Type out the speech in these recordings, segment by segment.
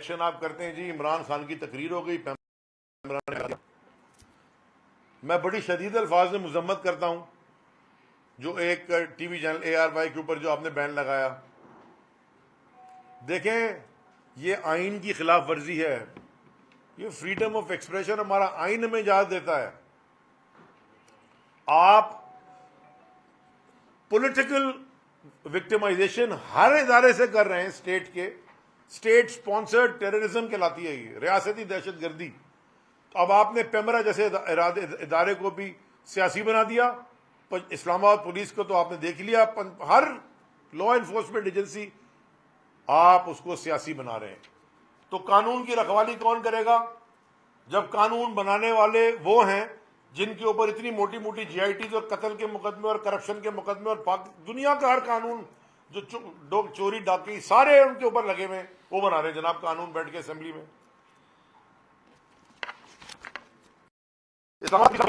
Reaction आप करते हैं जी इमरान खान की तकरीर हो गई, मैं बड़ी शदीद अल्फाज में मजम्मत करता हूं जो एक टीवी चैनल ARY के ऊपर जो आपने बैन लगाया। देखें, ये आइन की खिलाफ वर्जी है, ये फ्रीडम ऑफ एक्सप्रेशन हमारा आइन हमें इजाजत देता है। आप पॉलिटिकल विक्टिमाइजेशन हर इदारे से कर रहे हैं, स्टेट स्पॉन्सर्ड टेररिज्म कहलाती है ये, रियासती दहशतगर्दी। तो अब आपने पेमरा जैसे इदारे को भी सियासी बना दिया, इस्लामाबाद पुलिस को तो आपने देख लिया, हर लॉ एनफोर्समेंट एजेंसी आप उसको सियासी बना रहे हैं। तो कानून की रखवाली कौन करेगा जब कानून बनाने वाले वो हैं जिनके ऊपर इतनी मोटी मोटी GITs और कत्ल के मुकदमे और करप्शन के मुकदमे और दुनिया का हर कानून जो चोरी डाकी सारे उनके ऊपर लगे हुए, वो बना रहे हैं जनाब कानून बैठ के असेंबली में।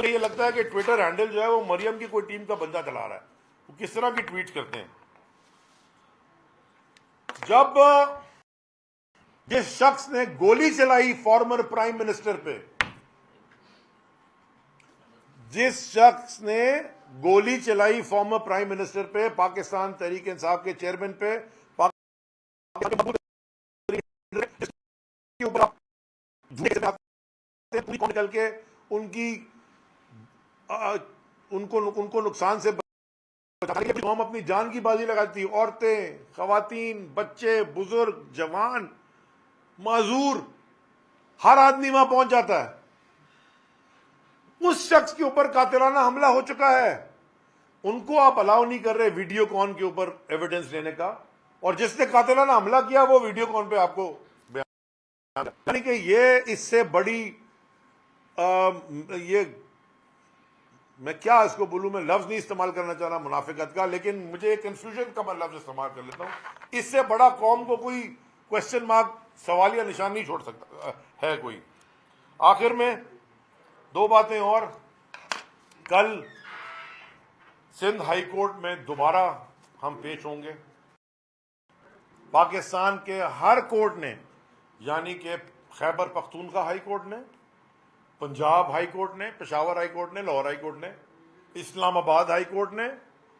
ये लगता है कि ट्विटर हैंडल जो है वो मरियम की कोई टीम का बंदा चला रहा है, वो किस तरह की ट्वीट करते हैं। जब जिस शख्स ने गोली चलाई फॉर्मर प्राइम मिनिस्टर पे, जिस शख्स ने गोली चलाई फॉर्मर प्राइम मिनिस्टर पे, पाकिस्तान तहरीक इंसाफ के चेयरमैन पे, निकल के उनको नुकसान से हम अपनी जान की बाजी लगाती, औरतें, खवातीन, बच्चे, बुजुर्ग, जवान, माजूर, हर आदमी वहां पहुंच जाता है। उस शख्स के ऊपर कातिलाना हमला हो चुका है, उनको आप अलाउ नहीं कर रहे वीडियो कॉन के ऊपर एविडेंस लेने का, और जिसने कातिलाना हमला किया वो वीडियो कॉन पे आपको बयान, यानी कि ये इससे बड़ी ये मैं क्या इसको बोलूं, मैं लफ्ज नहीं इस्तेमाल करना चाह रहा मुनाफिकत का, लेकिन मुझे कंफ्यूजन का मैं लफ्ज इस्तेमाल कर लेता हूं। इससे बड़ा कौम को कोई क्वेश्चन मार्क, सवाल या निशान नहीं छोड़ सकता है कोई। आखिर में दो बातें और, कल सिंध हाई कोर्ट में दोबारा हम पेश होंगे। पाकिस्तान के हर कोर्ट ने, यानी कि खैबर पख्तूनख्वा हाई कोर्ट ने, पंजाब हाई कोर्ट ने, पेशावर हाई कोर्ट ने, लाहौर हाई कोर्ट ने, इस्लामाबाद हाई कोर्ट ने,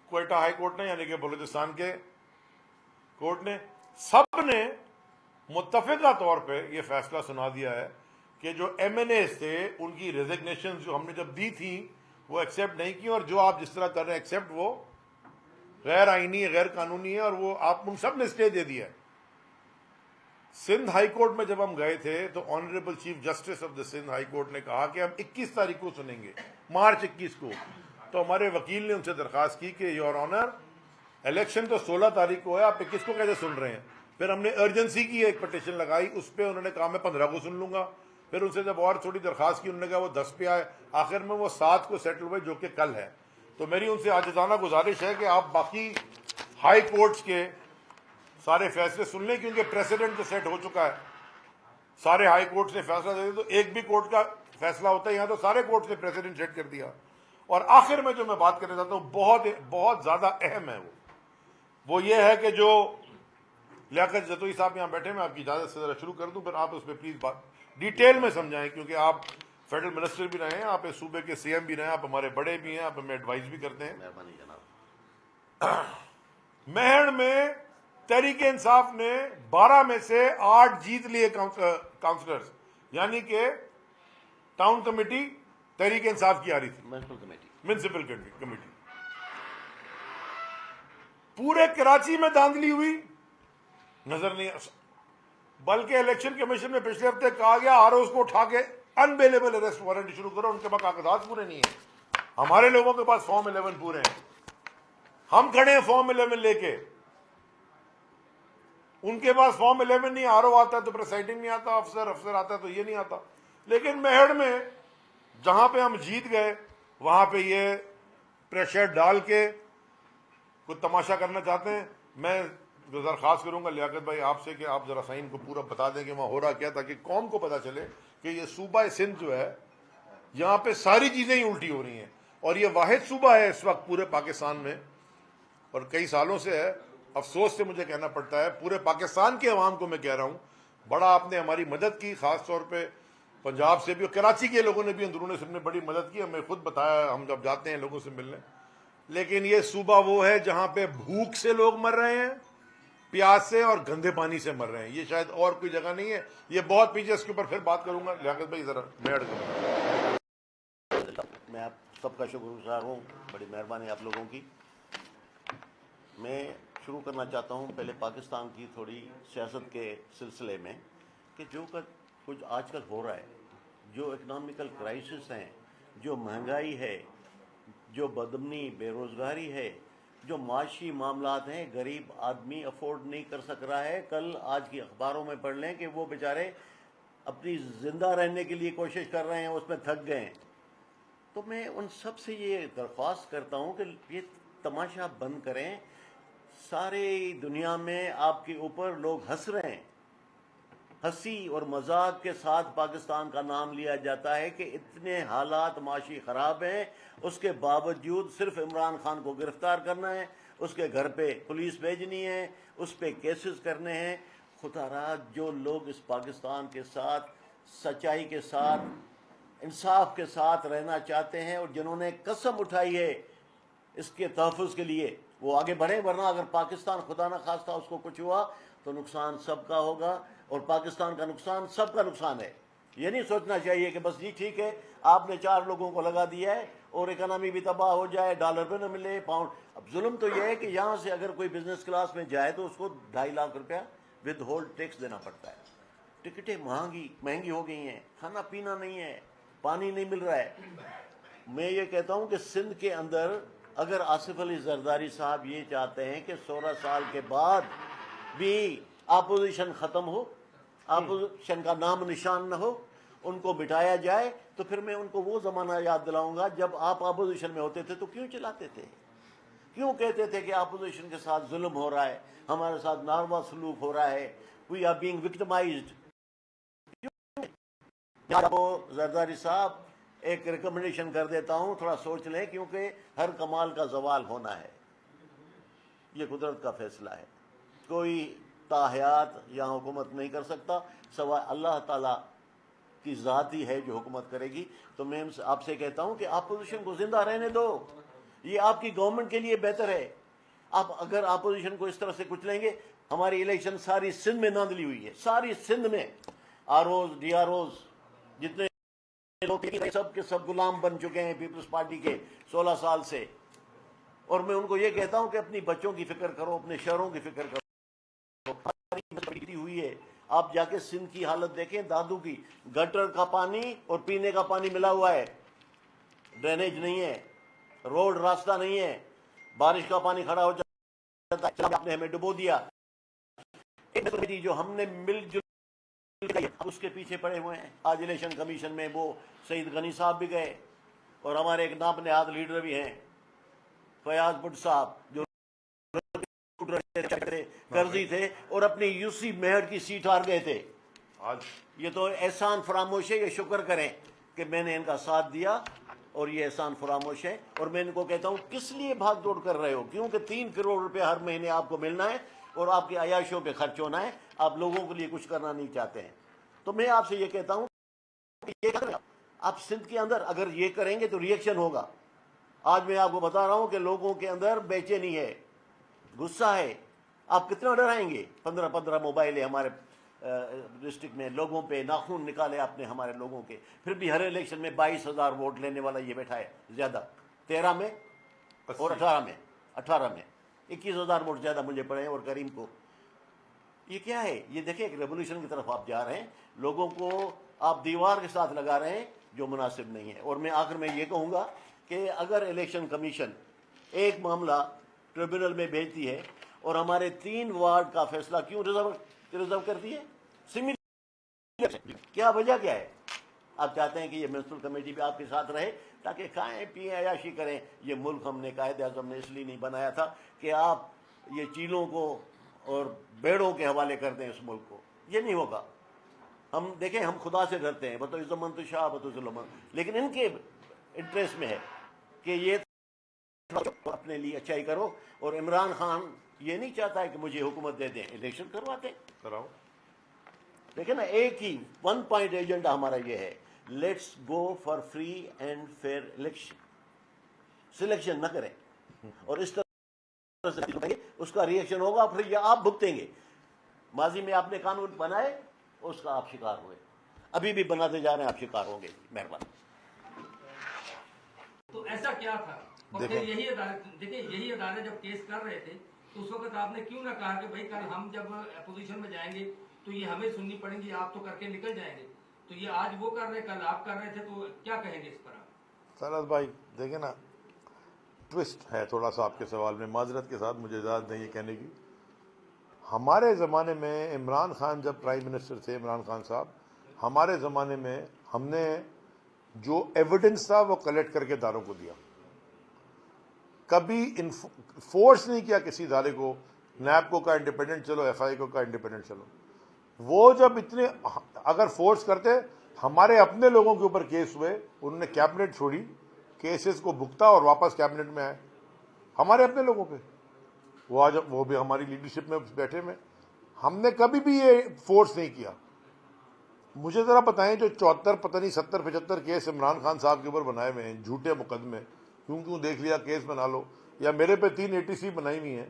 क्वेटा हाई कोर्ट ने, यानी कि बलूचिस्तान के कोर्ट ने, सब ने मुत्तफिका तौर पे ये फैसला सुना दिया है कि जो MNA थे उनकी रेजिग्नेशन जो हमने जब दी थी वो एक्सेप्ट नहीं की, और जो आप जिस तरह कर रहे हैं एक्सेप्ट वो गैर आईनी है, गैर कानूनी है, और वो आप उन सब ने स्टे दे दिया है। सिंध हाई कोर्ट में जब हम गए थे तो honourable chief justice of the Sindh high court ने कहा कि हम 21 तारीख को सुनेंगे, मार्च 21 को। तो हमारे वकील ने उनसे दरखास्त की कि योर ऑनर, इलेक्शन तो 16 तारीख को है, आप 21 को कैसे सुन रहे हैं। फिर हमने अर्जेंसी की एक पटिशन लगाई, उस पर उन्होंने कहा मैं 15 को सुन लूंगा। फिर उनसे जब और थोड़ी दरखास्त की, उन्होंने कहा वो 10 पे आए, आखिर में वो 7 को सेटल हुए, जो कि कल है। तो मेरी उनसे आजिज़ाना गुजारिश है कि आप बाकी हाई कोर्ट्स के सारे फैसले सुन लें, क्योंकि प्रेसिडेंट तो सेट हो चुका है, सारे हाई कोर्ट्स ने फैसला दे दिया, तो एक भी कोर्ट का फैसला होता है, यहाँ तो सारे कोर्ट्स ने प्रेसिडेंट सेट कर दिया। और आखिर में जो मैं बात करना चाहता हूँ बहुत बहुत ज्यादा अहम है, वो ये है कि जो लियाकत जतोई साहब यहाँ बैठे, मैं आपकी इजाजत से जरा शुरू कर दूं, फिर आप उस पर प्लीज बात डिटेल में समझाएं, क्योंकि आप फेडरल मिनिस्टर भी रहे हैं, आप इस सूबे के CM भी रहे हैं, आप हमारे बड़े भी हैं, आप हमें एडवाइस भी करते हैं। मेहड़ में तहरीक इंसाफ ने 12 में से 8 जीत लिए काउंसलर्स, यानी कि टाउन कमेटी तहरीक इंसाफ की आ रही थी, म्युनिसिपल कमेटी। पूरे कराची में धांधली हुई, नजर नहीं, बल्कि इलेक्शन कमीशन में पिछले हफ्ते कहा गया ROs को उठा के अनबेलेबल अरेस्ट वारंट शुरू करो, उनके पास कागजात पूरे नहीं है। हमारे लोगों के पास फॉर्म 11 पूरे हैं, हम खड़े हैं फॉर्म 11 लेके, उनके पास फॉर्म 11 नहीं, RO आता है तो प्रेसाइडिंग नहीं आता, अफसर आता है तो ये नहीं आता। लेकिन मेहड़ में जहां पे हम जीत गए, वहां पे ये प्रेशर डाल के कुछ तमाशा करना चाहते हैं। मैं दरखास्त करूंगा लियाकत भाई आपसे कि आप जरा साइन को पूरा बता दें कि वहां हो रहा क्या, ताकि कौम को पता चले कि ये सूबा सिंध जो है, यहाँ पे सारी चीजें ही उल्टी हो रही हैं, और ये वाहिद सूबा है इस वक्त पूरे पाकिस्तान में, और कई सालों से है, अफसोस से मुझे कहना पड़ता है, पूरे पाकिस्तान के अवाम को मैं कह रहा हूं, बड़ा आपने हमारी मदद की, खास तौर पे पंजाब से भी और कराची के लोगों ने भी अंदरूनी सबने बड़ी मदद की। हमें खुद बताया, हम जब जाते हैं लोगों से मिलने। लेकिन ये सूबा वो है जहां पे भूख से लोग मर रहे हैं, प्यास से और गंदे पानी से मर रहे हैं। ये शायद और कोई जगह नहीं है, ये बहुत पीछे। इसके ऊपर फिर बात करूंगा। लियाकत भाई जरा मैं ऐड करूंगा। मैं आप सबका शुक्रगुजार हूँ, बड़ी मेहरबानी आप लोगों की। मैं शुरू करना चाहता हूँ पहले पाकिस्तान की थोड़ी सियासत के सिलसिले में कि जो कुछ आजकल हो रहा है, जो इकनॉमिकल क्राइसिस हैं, जो महंगाई है, जो बदमनी बेरोज़गारी है, जो माशी मामलात हैं, गरीब आदमी अफोर्ड नहीं कर सक रहा है। कल आज की अखबारों में पढ़ लें कि वो बेचारे अपनी ज़िंदा रहने के लिए कोशिश कर रहे हैं, उसमें थक गए हैं। तो मैं उन सब से ये दरख्वास्त करता हूँ कि ये तमाशा बंद करें। सारे दुनिया में आपके ऊपर लोग हंस रहे हैं, हंसी और मजाक के साथ पाकिस्तान का नाम लिया जाता है कि इतने हालात माशी ख़राब हैं, उसके बावजूद सिर्फ इमरान खान को गिरफ्तार करना है, उसके घर पे पुलिस भेजनी है, उस पर केसेस करने हैं। खुदारा जो लोग इस पाकिस्तान के साथ सच्चाई के साथ इंसाफ के साथ रहना चाहते हैं और जिन्होंने कसम उठाई है इसके तहफ़्फ़ुज़ के लिए, वो आगे बढ़े। वरना अगर पाकिस्तान खुदा न खास्ता उसको कुछ हुआ तो नुकसान सबका होगा और पाकिस्तान का नुकसान सबका नुकसान है। ये नहीं सोचना चाहिए कि बस जी ठीक है आपने 4 लोगों को लगा दिया है और इकनॉमी भी तबाह हो जाए, डॉलर भी न मिले, पाउंड। अब जुल्म तो यह है कि यहाँ से अगर कोई बिजनेस क्लास में जाए तो उसको 2.5 लाख रुपया विद होल्ड टैक्स देना पड़ता है। टिकटें महंगी हो गई हैं, खाना पीना नहीं है, पानी नहीं मिल रहा है। मैं ये कहता हूँ कि सिंध के अंदर अगर आसिफ अली जरदारी साहब ये चाहते हैं कि 16 साल के बाद भी अपोजिशन ख़त्म हो, अपोजिशन का नाम निशान न हो, उनको बिठाया जाए, तो फिर मैं उनको वो ज़माना याद दिलाऊंगा जब आप अपोजिशन में होते थे तो क्यों चिल्लाते थे, क्यों कहते थे कि अपोजिशन के साथ जुल्म हो रहा है, हमारे साथ नारवा सलूक हो रहा है, we are being victimised. Zardari साहब एक रिकमेंडेशन कर देता हूं, थोड़ा सोच लें, क्योंकि हर कमाल का जवाल होना है, ये कुदरत का फैसला है। कोई ताहयात यहाँ हुकूमत नहीं कर सकता, सवाए अल्लाह ताला की ज़ात ही है जो हुकूमत करेगी। तो मैं आपसे कहता हूँ कि अपोजिशन को जिंदा रहने दो, ये आपकी गवर्नमेंट के लिए बेहतर है। आप अगर अपोजिशन को इस तरह से कुचलेंगे, हमारी इलेक्शन सारी सिंध में धांधली हुई है, सारी सिंध में आरओज DROs जितने लोग सब के सब गुलाम बन चुके हैं पीपल्स पार्टी के 16 साल से। और मैं उनको ये कहता हूं कि अपनी बच्चों की फिक्र करो, अपने शहरों की फिक्र करो। हुई है, आप जाके सिंध की हालत देखें, दादू की गटर का पानी और पीने का पानी मिला हुआ है, ड्रेनेज नहीं है, रोड रास्ता नहीं है, बारिश का पानी खड़ा हो जाता है, आपने हमें डुबो दिया। जो हमने मिलजुल उसके पीछे पड़े हुए हैं। आज इलेक्शन कमीशन में वो सईद गनी साहब भी गए और हमारे एक नापने हाथ लीडर भी हैं, फयाज भुट्ट साहब, जो कर्जी थे और अपनी यूसी मेहर की सीट हार गए थे। आज ये तो एहसान फरामोश है, ये शुक्र करें कि मैंने इनका साथ दिया और ये एहसान फरामोश है। और मैं इनको कहता हूँ किस लिए भाग दौड़ कर रहे हो, क्योंकि 3 करोड़ रुपए हर महीने आपको मिलना है और आपकी अयाशियों पे खर्च होना है, आप लोगों के लिए कुछ करना नहीं चाहते हैं। तो मैं आपसे ये कहता हूँ ये आप सिंध के अंदर अगर ये करेंगे तो रिएक्शन होगा। आज मैं आपको बता रहा हूँ कि लोगों के अंदर बेचैनी है, गुस्सा है। आप कितना डराएंगे? 15 मोबाइल है हमारे डिस्ट्रिक्ट में, लोगों पे नाखून निकाले आपने हमारे लोगों के, फिर भी हर इलेक्शन में 22,000 वोट लेने वाला ये बैठा है ज्यादा, 13 में और 18 में 21,000 वोट ज्यादा मुझे पड़े हैं और करीम को। ये क्या है? ये देखिए एक रेवोल्यूशन की तरफ आप जा रहे हैं, लोगों को आप दीवार के साथ लगा रहे हैं जो मुनासिब नहीं है। और मैं आखिर में ये कहूँगा कि अगर इलेक्शन कमीशन एक मामला ट्रिब्यूनल में भेजती है और हमारे 3 वार्ड का फैसला क्यों रिजर्व करती है, क्या वजह क्या है? आप चाहते हैं कि ये म्युनिसिपल कमेटी भी आपके साथ रहे ताकि खाएं पिएं अयाशी करें। ये मुल्क हमने कायदे आज़म ने इसलिए नहीं बनाया था कि आप ये चीलों को और बेड़ों के हवाले कर दें इस मुल्क को। ये नहीं होगा। हम देखें, हम खुदा से डरते हैं, बतो इज़्ज़त तो शाह बतो जुल्म, लेकिन इनके इंटरेस्ट में है कि ये अपने लिए अच्छाई करो। और इमरान खान ये नहीं चाहता है कि मुझे हुकूमत दे दें, इलेक्शन करवाते कराओ। देखिए ना, एक ही 1 पॉइंट एजेंडा हमारा ये है, let's go for free and fair election, selection न करें और इस तरह से उसका रिएक्शन होगा, फिर ये आप भुगतेंगे। माजी में आपने कानून बनाए, उसका आप शिकार हुए, अभी भी बनाते जा रहे हैं, आप शिकार होंगे। मेहरबानी। तो ऐसा क्या था? और फिर यही अदालत, देखिए यही अदालत जब केस कर रहे थे तो उस वक्त आपने क्यों ना कहा कि भाई कल हम जब अपोजिशन में जाएंगे तो ये हमें सुननी पड़ेगी, आप तो करके निकल जाएंगे। तो ये आज वो कर रहे, कल आप कर रहे थे, तो क्या कहेंगे इस पर आप? सरद भाई देखे ना, ट्विस्ट है थोड़ा सा आपके सवाल में, माजरत के साथ मुझे इजाज़त नहीं है कहने की। हमारे ज़माने में इमरान खान जब प्राइम मिनिस्टर थे, इमरान खान साहब, हमारे ज़माने में हमने जो एविडेंस था वो कलेक्ट करके इदारों को दिया, कभी फोर्स नहीं किया किसी इदारे को, नैब को का इंडिपेंडेंट चलो, एफआई को का इंडिपेंडेंट चलो। वो जब इतने अगर फोर्स करते, हमारे अपने लोगों के ऊपर केस हुए, उन्होंने कैबिनेट छोड़ी, केसेस को भुगता और वापस कैबिनेट में आए, हमारे अपने लोगों पे। वो आज वो भी हमारी लीडरशिप में बैठे में, हमने कभी भी ये फोर्स नहीं किया। मुझे जरा बताएं, जो 74 पता नहीं 70 75 केस इमरान खान साहब के ऊपर बनाए हुए हैं, झूठे मुकदमे, क्यों देख लिया केस बना लो, या मेरे पे 3 ATC बनाई हुई है,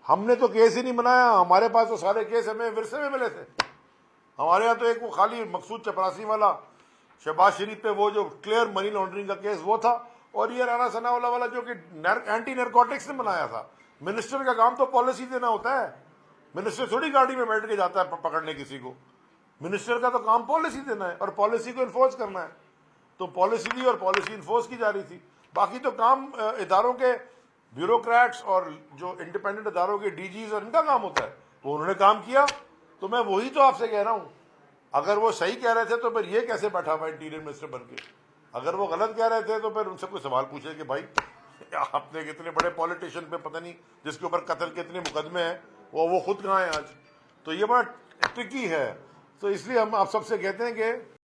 हमने तो केस ही नहीं बनाया। हमारे पास तो सारे केस हमें विरसे में मिले थे। हमारे यहाँ तो एक वो खाली मकसूद चपरासी वाला, शहबाज शरीफ पे वो जो क्लियर मनी लॉन्ड्रिंग का केस वो था, और ये राना सनाउल्लाह वाला जो कि एंटी नारकोटिक्स ने बनाया था। मिनिस्टर का काम तो पॉलिसी देना होता है, मिनिस्टर थोड़ी गाड़ी में बैठ के जाता है पकड़ने किसी को। मिनिस्टर का तो काम पॉलिसी देना है और पॉलिसी को इन्फोर्स करना है। तो पॉलिसी दी और पॉलिसी इन्फोर्स की जा रही थी। बाकी तो काम इदारों के ब्यूरोक्रेट्स और जो इंडिपेंडेंट इदारों के DGs और इनका काम होता है, वो उन्होंने काम किया। तो मैं वही तो आपसे कह रहा हूं, अगर वो सही कह रहे थे तो फिर ये कैसे बैठा हुआ इंटीरियर मिनिस्टर बन के? अगर वो गलत कह रहे थे तो फिर उनसे कोई सवाल पूछे कि भाई आपने कितने बड़े पॉलिटिशियन पे, पता नहीं जिसके ऊपर कत्ल के इतने मुकदमे हैं, वो खुद कहाँ है आज? तो ये बड़ा ट्रिकी है। तो इसलिए हम आप सबसे कहते हैं कि